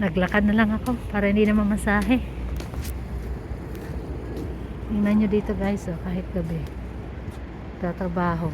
Naglakad na lang ako para hindi na mamasahe. Tingnan nyo dito guys, oh, kahit gabi tatrabaho.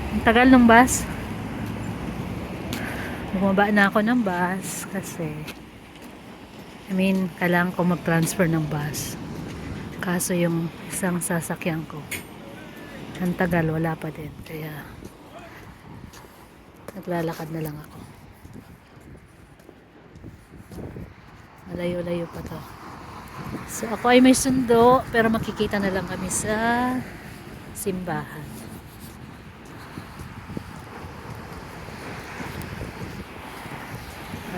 Ang tagal ng bus. Bumaba na ako ng bus kasi kailangan ko mag-transfer ng bus. Kaso yung isang sasakyan ko ang tagal, wala pa din. Kaya naglalakad na lang ako. Malayo-layo pa to. So ako ay may sundo, pero makikita na lang kami sa simbahan.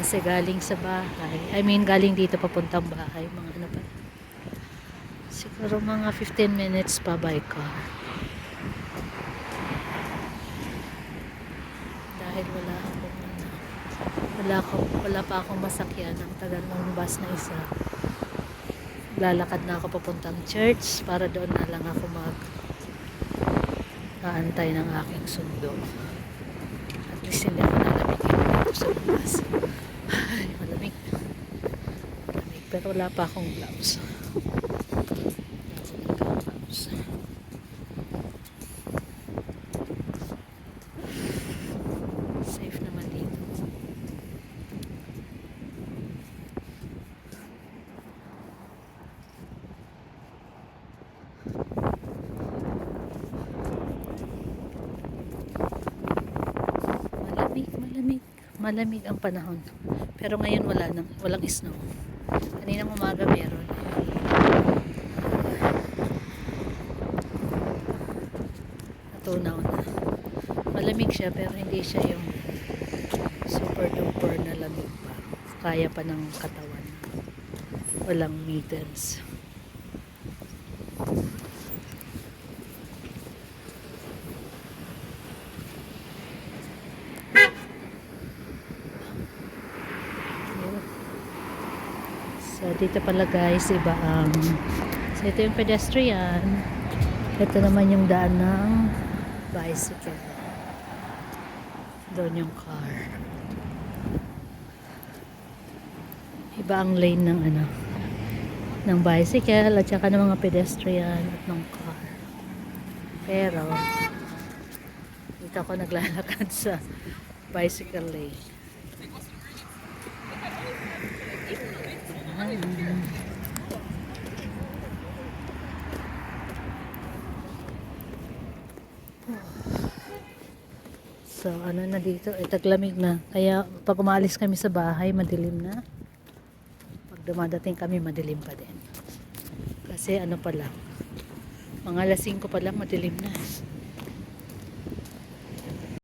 Kasi galing sa bahay, galing dito papuntang bahay, mga ano pa, siguro mga 15 minutes pa by car. Dahil wala pa akong masakyan, ang tagal ng bus na isa. Lalakad na ako papuntang church para doon na lang ako aantay ng aking sundo. At least hindi ako nalamigin dito sa bus. Ay, malamig. Pero wala pa akong gloves. Safe naman dito. Malamig ang panahon. Pero ngayon walang snow. Kaninang umaga meron. Natunaw na. Malamig siya pero hindi siya yung super duper na lamig pa. Kaya pa ng katawan. Walang mittens. So dito pala guys, iba so ito yung pedestrian, ito naman yung daan ng bicycle, doon yung car. Iba ang lane ng bicycle at saka ng mga pedestrian at ng car. Pero dito ako naglalakad sa bicycle lane. So na dito, taglamig na. Kaya pag umalis kami sa bahay, madilim na. Pag dumadating kami, madilim pa din. Kasi pa lang, mga 5 pa lang, madilim na.